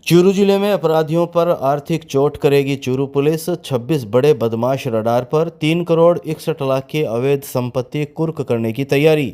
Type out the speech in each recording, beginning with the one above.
चूरू जिले में अपराधियों पर आर्थिक चोट करेगी चूरू पुलिस। 26 बड़े बदमाश रडार पर 3 करोड़ 61 लाख की अवैध संपत्ति कुर्क करने की तैयारी।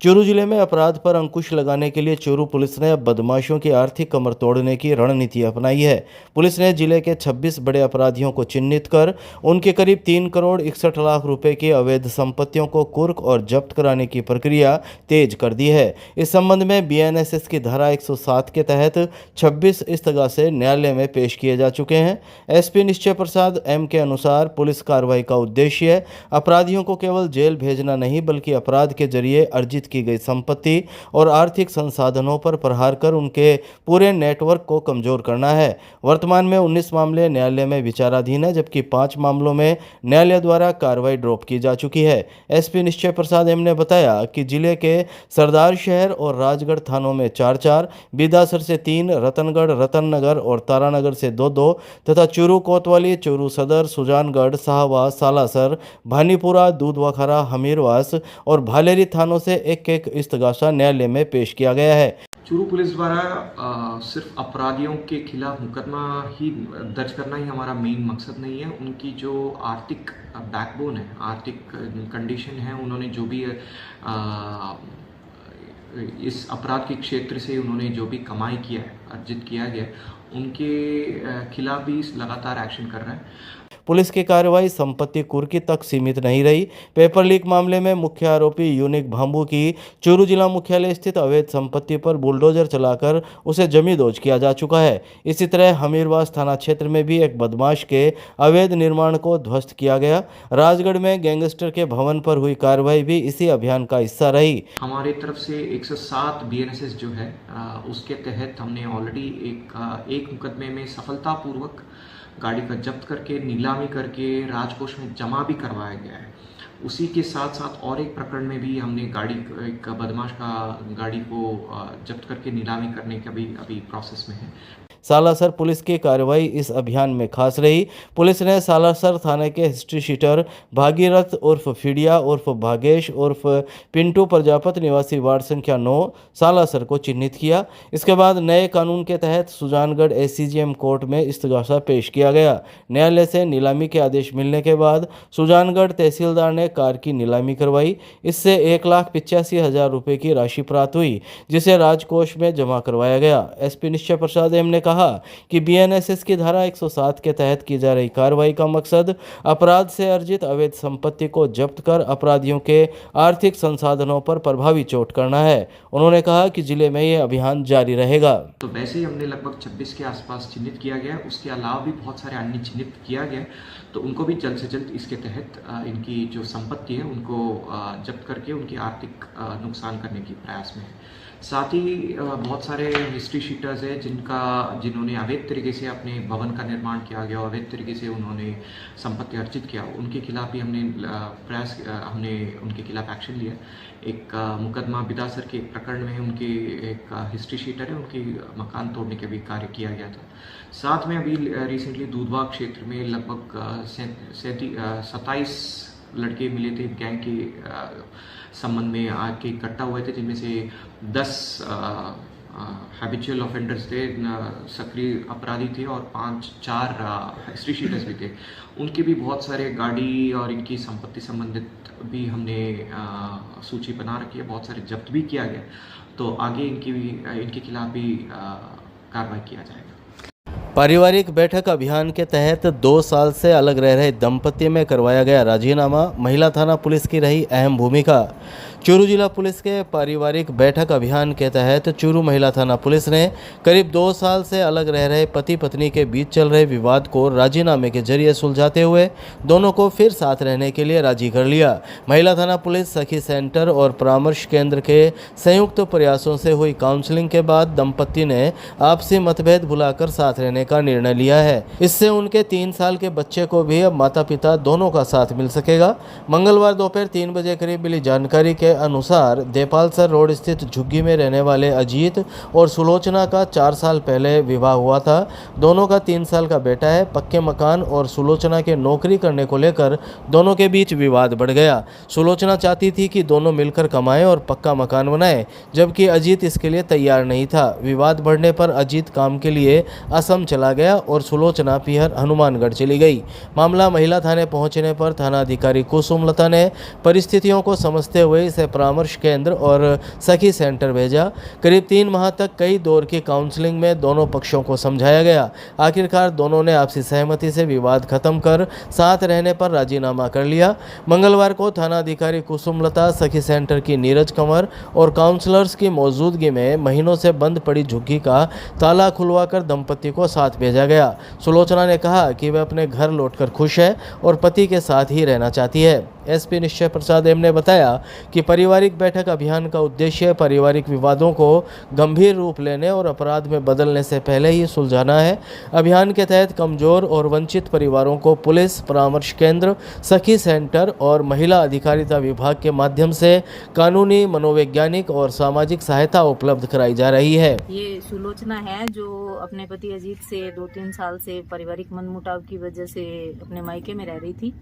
चूरू जिले में अपराध पर अंकुश लगाने के लिए चूरू पुलिस ने अब बदमाशों की आर्थिक कमर तोड़ने की रणनीति अपनाई है। पुलिस ने जिले के 26 बड़े अपराधियों को चिन्हित कर उनके करीब 3 करोड़ 61 लाख रुपए की अवैध संपत्तियों को कुर्क और जब्त कराने की प्रक्रिया तेज कर दी है। इस संबंध में बीएनएसएस की धारा 107 के तहत 26 इस्तगासे न्यायालय में पेश किए जा चुके हैं। एसपी निश्चय प्रसाद एम के अनुसार पुलिस कार्रवाई का उद्देश्य अपराधियों को केवल जेल भेजना नहीं बल्कि अपराध के जरिए अर्जित की गई संपत्ति और आर्थिक संसाधनों पर प्रहार कर उनके पूरे नेटवर्क को कमजोर करना है। वर्तमान में 19 मामले न्यायालय में विचाराधीन है, जबकि 5 मामलों में न्यायालय द्वारा कार्रवाई ड्रॉप की जा चुकी है। एसपी निश्चय प्रसाद एम ने बताया कि जिले के सरदार शहर और राजगढ़ थानों में 4-4, बिदासर से 3, रतनगढ़, रतननगर और तारानगर से 2-2 तथा चूरू कोतवाली, चूरू सदर, सुजानगढ़, शाहबाद, सालासर, भानीपुरा, दूधवाखरा, हमीरवास और भालेरी थानों से एक इस्तगासा न्यायालय में पेश किया गया है। चूरू पुलिस द्वारा सिर्फ अपराधियों के खिलाफ मुकदमा ही दर्ज करना ही हमारा मेन मकसद नहीं है। उनकी जो आर्थिक बैकबोन है, आर्थिक कंडीशन है, उन्होंने जो भी इस अपराध के क्षेत्र से उन्होंने जो भी कमाई किया है, अर्जित किया गया, उनके खिलाफ भी लगातार एक्शन कर रहा है। पुलिस की कार्रवाई संपत्ति कुर्की तक सीमित नहीं रही। पेपर लीक मामले में मुख्य आरोपी यूनिक भांबू की चूरू जिला मुख्यालय स्थित अवैध संपत्ति पर बुलडोजर चलाकर उसे जमींदोज किया जा चुका है। इसी तरह हमीरवास थाना क्षेत्र में भी एक बदमाश के अवैध निर्माण को ध्वस्त किया गया। राजगढ़ में गैंगस्टर के भवन पर हुई कार्रवाई भी इसी अभियान का हिस्सा रही। हमारी तरफ से 107 बीएनएसएस जो है उसके तहत हमने ऑलरेडी एक मुकदमे में सफलतापूर्वक गाड़ी का जब्त करके नीलामी करके राजकोष में जमा भी करवाया गया है। उसी के साथ साथ और एक प्रकरण में भी हमने एक बदमाश का गाड़ी को जब्त करके नीलामी करने का भी अभी प्रोसेस में है। सालासर पुलिस की कार्रवाई इस अभियान में खास रही। पुलिस ने सालासर थाने के हिस्ट्री शीटर भागीरथ उर्फ फिडिया उर्फ भागेश उर्फ पिंटू प्रजापत निवासी वार्ड संख्या 9 सालासर को चिन्हित किया। इसके बाद नए कानून के तहत सुजानगढ़ एसीजेएम कोर्ट में इस्तगासा पेश किया गया। न्यायालय से नीलामी के आदेश मिलने के बाद सुजानगढ़ तहसीलदार ने कार की नीलामी करवाई। इससे 1,85,000 रुपये की राशि प्राप्त हुई, जिसे राजकोष में जमा करवाया गया। एसपी निश्चय प्रसाद एम ने कहा कि बीएनएसएस की धारा 107 के तहत की जा रही कार्रवाई का मकसद अपराध से अर्जित अवैध संपत्ति को जब्त कर अपराधियों के आर्थिक संसाधनों पर प्रभावी चोट करना है। उन्होंने कहा कि जिले में यह अभियान जारी रहेगा। तो वैसे ही हमने लगभग 26 के आसपास चिन्हित किया गया। उसके अलावा भी बहुत सारे अन्य चिन्हित किया गया, तो उनको भी जल्द से जल्द इसके तहत इनकी जो संपत्ति है उनको जब्त करके उनकी आर्थिक नुकसान करने की प्रयास में है। साथ ही बहुत सारे हिस्ट्री शीटर्स हैं जिन्होंने अवैध तरीके से अपने भवन का निर्माण किया गया, अवैध तरीके से उन्होंने संपत्ति अर्जित किया, उनके खिलाफ भी हमने उनके खिलाफ एक्शन लिया। एक मुकदमा बिदासर के एक प्रकरण में उनके एक हिस्ट्री शीटर है, उनकी मकान तोड़ने का भी कार्य किया गया था। साथ में अभी रिसेंटली दूधवा क्षेत्र में लगभग 27 लड़के मिले थे गैंग के संबंध में आके इकट्ठा हुए थे, जिनमें से 10 हैबिचुअल ऑफेंडर्स थे, सक्रिय अपराधी थे और 4 हिस्ट्री शीटर्स भी थे। उनके भी बहुत सारे गाड़ी और इनकी संपत्ति संबंधित भी हमने सूची बना रखी है, बहुत सारे जब्त भी किया गया। तो आगे इनके खिलाफ भी कार्रवाई किया जाएगा। पारिवारिक बैठक अभियान के तहत 2 साल से अलग रह रहे दंपति में करवाया गया राजीनामा। महिला थाना पुलिस की रही अहम भूमिका। चूरू जिला पुलिस के पारिवारिक बैठक अभियान के तहत चूरू महिला थाना पुलिस ने करीब 2 साल से अलग रह रहे पति पत्नी के बीच चल रहे विवाद को राजीनामे के जरिए सुलझाते हुए दोनों को फिर साथ रहने के लिए राजी कर लिया। महिला थाना पुलिस सखी सेंटर और परामर्श केंद्र के संयुक्त प्रयासों से हुई काउंसलिंग के बाद दंपति ने आपसी मतभेद भुलाकर साथ रहने का निर्णय लिया है। इससे उनके 3 साल के बच्चे को भी अब माता पिता दोनों का साथ मिल सकेगा। मंगलवार दोपहर 3 बजे करीब मिली जानकारी के के अनुसार देपालसर रोड स्थित झुग्गी में रहने वाले अजीत और सुलोचना का 4 साल पहले विवाह हुआ था। दोनों का 3 साल का बेटा है। पक्के मकान और सुलोचना के नौकरी करने को लेकर दोनों के बीच विवाद बढ़ गया। सुलोचना चाहती थी कि दोनों मिलकर कमाएं और पक्का मकान बनाएं, जबकि अजीत इसके लिए तैयार नहीं था। विवाद बढ़ने पर अजीत काम के लिए असम चला गया और सुलोचना पीहर हनुमानगढ़ चली गई। मामला महिला थाने पहुंचने पर थाना अधिकारी कुसुमलता ने परिस्थितियों को समझते हुए इसे परामर्श केंद्र और सखी सेंटर भेजा। करीब 3 माह तक कई दौर की काउंसलिंग में दोनों पक्षों को समझाया गया। आखिरकार दोनों ने आपसी सहमति से विवाद खत्म कर साथ रहने पर राजीनामा कर लिया। मंगलवार को थाना अधिकारी कुसुमलता, सखी सेंटर की नीरज कंवर और काउंसलर्स की मौजूदगी में महीनों से बंद पड़ी झुग्गी का ताला खुलवाकर दंपति को साथ भेजा गया। सुलोचना ने कहा कि वह अपने घर लौटकर खुश है और पति के साथ ही रहना चाहती है। एसपी निश्चय प्रसाद एम ने बताया कि पारिवारिक बैठक अभियान का उद्देश्य पारिवारिक विवादों को गंभीर रूप लेने और अपराध में बदलने से पहले ही सुलझाना है। अभियान के तहत कमजोर और वंचित परिवारों को पुलिस, परामर्श केंद्र, सखी सेंटर और महिला अधिकारिता विभाग के माध्यम से कानूनी, मनोवैज्ञानिक और सामाजिक सहायता उपलब्ध कराई जा रही है। ये सुलोचना है जो अपने पति अजीत से 2-3 साल से पारिवारिक मनमुटाव की वजह से अपने मायके में रह रही थी।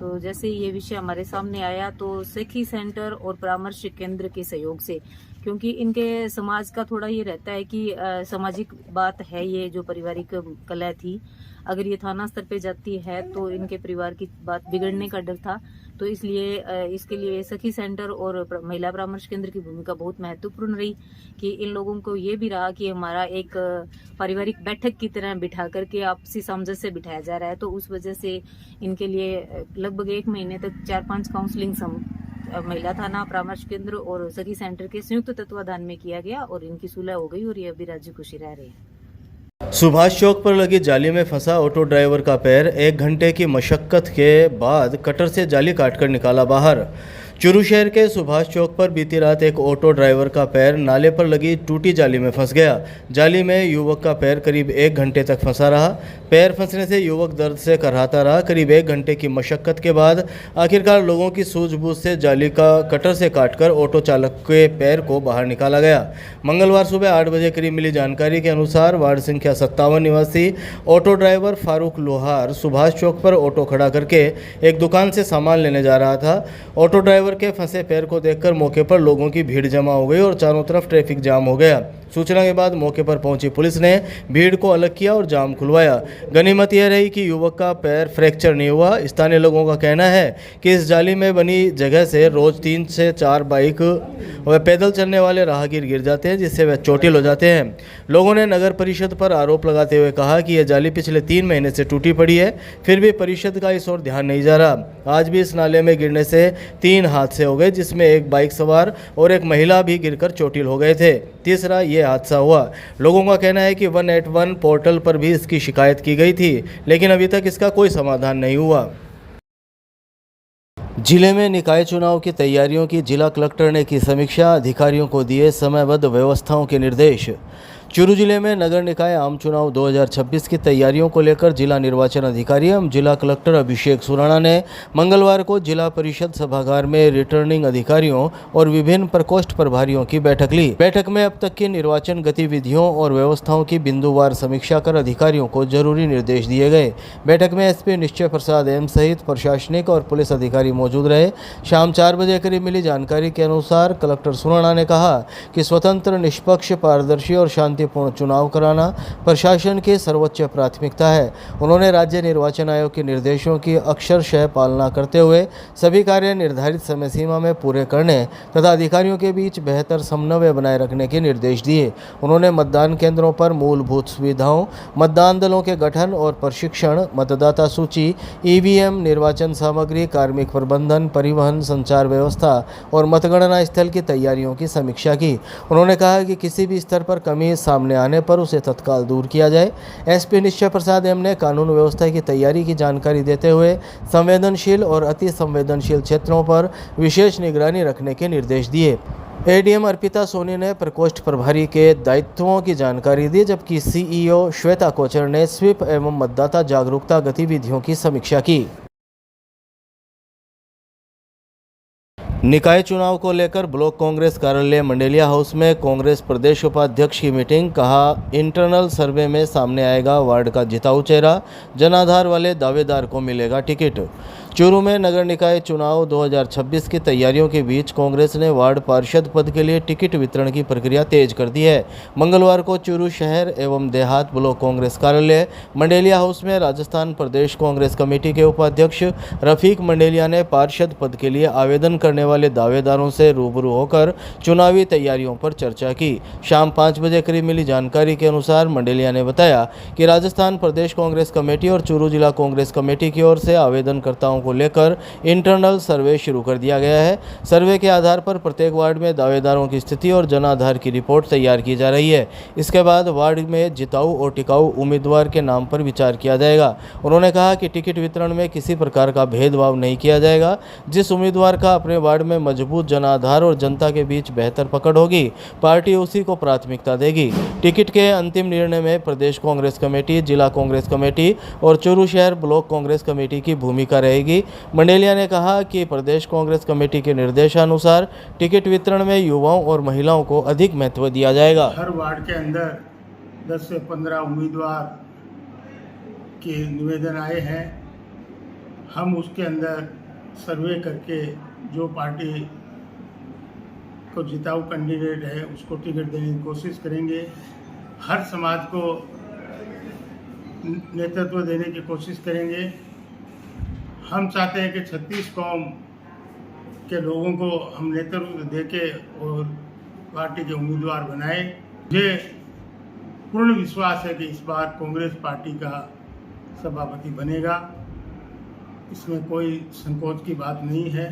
तो जैसे ये विषय हमारे सामने आया तो सखी सेंटर और परामर्श केंद्र के सहयोग से, क्योंकि इनके समाज का थोड़ा ये रहता है कि सामाजिक बात है, ये जो पारिवारिक कलह थी अगर ये थाना स्तर पे जाती है तो इनके परिवार की बात बिगड़ने का डर था। तो इसलिए इसके लिए सखी सेंटर और महिला परामर्श केंद्र की भूमिका बहुत महत्वपूर्ण रही कि इन लोगों को ये भी रहा कि हमारा एक पारिवारिक बैठक की तरह बिठा करके आपसी सामंजस्य बिठाया जा रहा है। तो उस वजह से इनके लिए लगभग 1 महीने तक 4-5 काउंसलिंग महिला थाना, परामर्श केंद्र और सखी सेंटर के संयुक्त तत्वाधान में किया गया और इनकी सुलह हो गई और ये अभी राजी खुशी रह रहे हैं। सुभाष चौक पर लगी जाली में फंसा ऑटो ड्राइवर का पैर 1 घंटे की मशक्कत के बाद कटर से जाली काटकर निकाला बाहर। चूरू शहर के सुभाष चौक पर बीती रात एक ऑटो ड्राइवर का पैर नाले पर लगी टूटी जाली में फंस गया। जाली में युवक का पैर करीब 1 घंटे तक फंसा रहा। पैर फंसने से युवक दर्द से कराहता रहा। करीब 1 घंटे की मशक्कत के बाद आखिरकार लोगों की सूझबूझ से जाली का कटर से काटकर ऑटो चालक के पैर को बाहर निकाला गया। मंगलवार सुबह 8 बजे करीब मिली जानकारी के अनुसार वार्ड संख्या 57 निवासी ऑटो ड्राइवर फारूक लोहार सुभाष चौक पर ऑटो खड़ा करके एक दुकान से सामान लेने जा रहा था। ऑटो ड्राइवर के फंसे पैर को देखकर मौके पर लोगों की भीड़ जमा हो गई और चारों तरफ ट्रैफिक जाम हो गया। सूचना के बाद मौके पर पहुंची पुलिस ने भीड़ को अलग किया और जाम खुलवाया। गनीमत यह रही कि युवक का पैर फ्रैक्चर नहीं हुआ। स्थानीय लोगों का कहना है कि इस जाली में बनी जगह से रोज 3 से 4 बाइक व पैदल चलने वाले राहगीर गिर जाते हैं, जिससे वे चोटिल हो जाते हैं। लोगों ने नगर परिषद पर आरोप लगाते हुए कहा कि यह जाली पिछले 3 महीने से टूटी पड़ी है, फिर भी परिषद का इस ओर ध्यान नहीं जा रहा। आज भी इस नाले में गिरने से 3 हादसे हो गए, जिसमें एक बाइक सवार और एक महिला भी गिरकर चोटिल हो गए थे। तीसरा ये हादसा हुआ। लोगों का कहना है कि 181 पोर्टल पर भी इसकी शिकायत की गई थी, लेकिन अभी तक इसका कोई समाधान नहीं हुआ। जिले में निकाय चुनाव की तैयारियों की जिला कलेक्टर ने की समीक्षा। अधिकारियों को दिए समयबद्ध व्यवस्थाओं के निर्देश। चूरू जिले में नगर निकाय आम चुनाव 2026 की तैयारियों को लेकर जिला निर्वाचन अधिकारी एवं जिला कलेक्टर अभिषेक सुराणा ने मंगलवार को जिला परिषद सभागार में रिटर्निंग अधिकारियों और विभिन्न प्रकोष्ठ प्रभारियों की बैठक ली। बैठक में अब तक की निर्वाचन गतिविधियों और व्यवस्थाओं की बिंदुवार समीक्षा कर अधिकारियों को जरूरी निर्देश दिए गए। बैठक में एसपी निश्चय प्रसाद एम सहित प्रशासनिक और पुलिस अधिकारी मौजूद रहे। शाम 4 बजे करीब मिली जानकारी के अनुसार कलेक्टर सुराणा ने कहा कि स्वतंत्र, निष्पक्ष, पारदर्शी और शांतिपूर्ण चुनाव कराना प्रशासन की सर्वोच्च प्राथमिकता है। उन्होंने राज्य निर्वाचन आयोग के निर्देशों की अक्षरशः पालना करते हुए सभी कार्य निर्धारित समय सीमा में पूरे करने तथा अधिकारियों के बीच बेहतर समन्वय बनाए रखने के निर्देश दिए। उन्होंने मतदान केंद्रों पर मूलभूत सुविधाओं, मतदान दलों के गठन और प्रशिक्षण, मतदाता सूची, ईवीएम, निर्वाचन सामग्री, कार्मिक प्रबंधन, परिवहन, संचार व्यवस्था और मतगणना स्थल की तैयारियों की समीक्षा की। उन्होंने कहा कि किसी भी स्तर पर कमी सामने आने पर उसे तत्काल दूर किया जाए। एसपी निश्चय प्रसाद एम ने कानून व्यवस्था की तैयारी की जानकारी देते हुए संवेदनशील और अति संवेदनशील क्षेत्रों पर विशेष निगरानी रखने के निर्देश दिए। एडीएम अर्पिता सोनी ने प्रकोष्ठ प्रभारी के दायित्वों की जानकारी दी, जबकि सीईओ श्वेता कोचर ने स्वीप एवं मतदाता जागरूकता गतिविधियों की समीक्षा की। निकाय चुनाव को लेकर ब्लॉक कांग्रेस कार्यालय मंडेलिया हाउस में कांग्रेस प्रदेश उपाध्यक्ष की मीटिंग। कहा, इंटरनल सर्वे में सामने आएगा वार्ड का जिताऊ चेहरा, जनाधार वाले दावेदार को मिलेगा टिकट। चूरू में नगर निकाय चुनाव 2026 की तैयारियों के बीच कांग्रेस ने वार्ड पार्षद पद के लिए टिकट वितरण की प्रक्रिया तेज कर दी है। मंगलवार को चूरू शहर एवं देहात ब्लॉक कांग्रेस कार्यालय मंडेलिया हाउस में राजस्थान प्रदेश कांग्रेस कमेटी के उपाध्यक्ष रफीक मंडेलिया ने पार्षद पद के लिए आवेदन करने वाले दावेदारों से रूबरू होकर चुनावी तैयारियों पर चर्चा की। शाम 5 बजे करीब मिली जानकारी के अनुसार मंडेलिया ने बताया कि राजस्थान प्रदेश कांग्रेस कमेटी और चूरू जिला कांग्रेस कमेटी की ओर से आवेदनकर्ताओं को लेकर इंटरनल सर्वे शुरू कर दिया गया है। सर्वे के आधार पर प्रत्येक वार्ड में दावेदारों की स्थिति और जनाधार की रिपोर्ट तैयार की जा रही है। इसके बाद वार्ड में जिताऊ और टिकाऊ उम्मीदवार के नाम पर विचार किया जाएगा। उन्होंने कहा कि टिकट वितरण में किसी प्रकार का भेदभाव नहीं किया जाएगा। जिस उम्मीदवार का अपने वार्ड में मजबूत जनाधार और जनता के बीच बेहतर पकड़ होगी, पार्टी उसी को प्राथमिकता देगी। टिकट के अंतिम निर्णय में प्रदेश कांग्रेस कमेटी, जिला कांग्रेस कमेटी और चूरू शहर ब्लॉक कांग्रेस कमेटी की भूमिका रहेगी। मंडेलिया ने कहा कि प्रदेश कांग्रेस कमेटी के निर्देशानुसार टिकट वितरण में युवाओं और महिलाओं को अधिक महत्व दिया जाएगा। हर वार्ड के अंदर 10 से 15 उम्मीदवार के निवेदन आए हैं। हम उसके अंदर सर्वे करके जो पार्टी को जिताऊ कैंडिडेट है उसको टिकट देने की कोशिश करेंगे। हर समाज को नेतृत्व देने की कोशिश करेंगे। हम चाहते हैं कि 36 कौम के लोगों को हम नेतृत्व देके और पार्टी के उम्मीदवार बनाए। मुझे पूर्ण विश्वास है कि इस बार कांग्रेस पार्टी का सभापति बनेगा। इसमें कोई संकोच की बात नहीं है।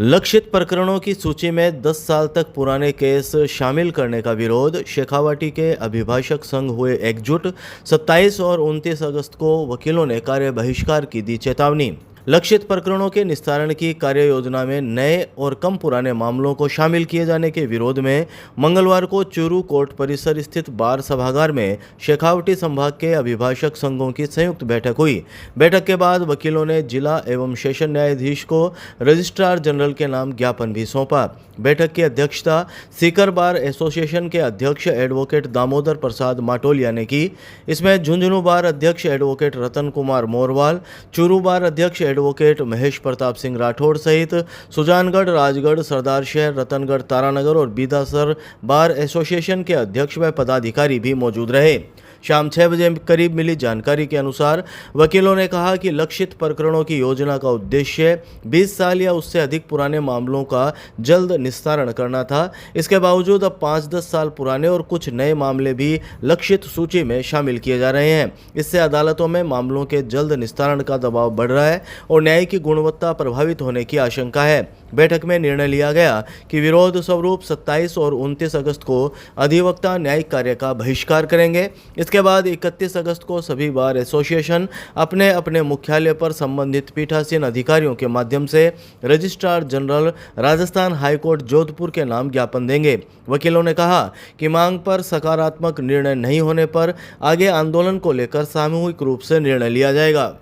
लक्षित प्रकरणों की सूची में 10 साल तक पुराने केस शामिल करने का विरोध, शेखावाटी के अभिभाषक संघ हुए एकजुट। 27 और 29 अगस्त को वकीलों ने कार्य बहिष्कार की दी चेतावनी। लक्षित प्रकरणों के निस्तारण की कार्य योजना में नए और कम पुराने मामलों को शामिल किए जाने के विरोध में मंगलवार को चूरू कोर्ट परिसर स्थित बार सभागार में शेखावटी संभाग के अभिभाषक संघों की संयुक्त बैठक हुई। बैठक के बाद वकीलों ने जिला एवं सेशन न्यायाधीश को रजिस्ट्रार जनरल के नाम ज्ञापन भी सौंपा। बैठक की अध्यक्षता सीकर बार एसोसिएशन के अध्यक्ष एडवोकेट दामोदर प्रसाद माटोलिया ने की। इसमें झुंझुनू बार अध्यक्ष एडवोकेट रतन कुमार मोरवाल, चूरू बार अध्यक्ष एडवोकेट महेश प्रताप सिंह राठौड़ सहित सुजानगढ़, राजगढ़, सरदार शहर, रतनगढ़, तारानगर और बीदासर बार एसोसिएशन के अध्यक्ष व पदाधिकारी भी मौजूद रहे। शाम 6 बजे करीब मिली जानकारी के अनुसार वकीलों ने कहा कि लक्षित प्रकरणों की योजना का उद्देश्य 20 साल या उससे अधिक पुराने मामलों का जल्द निस्तारण करना था। इसके बावजूद अब 5-10 साल पुराने और कुछ नए मामले भी लक्षित सूची में शामिल किए जा रहे हैं। इससे अदालतों में मामलों के जल्द निस्तारण का दबाव बढ़ रहा है और न्याय की गुणवत्ता प्रभावित होने की आशंका है। बैठक में निर्णय लिया गया कि विरोध स्वरूप 27 और 29 अगस्त को अधिवक्ता न्यायिक कार्य का बहिष्कार करेंगे। इसके बाद 31 अगस्त को सभी बार एसोसिएशन अपने अपने मुख्यालय पर संबंधित पीठासीन अधिकारियों के माध्यम से registrar general Rajasthan high court Jodhpur के नाम ज्ञापन देंगे। वकीलों ने कहा कि मांग पर सकारात्मक निर्णय नहीं होने पर आगे आंदोलन को लेकर सामूहिक रूप से निर्णय लिया जाएगा।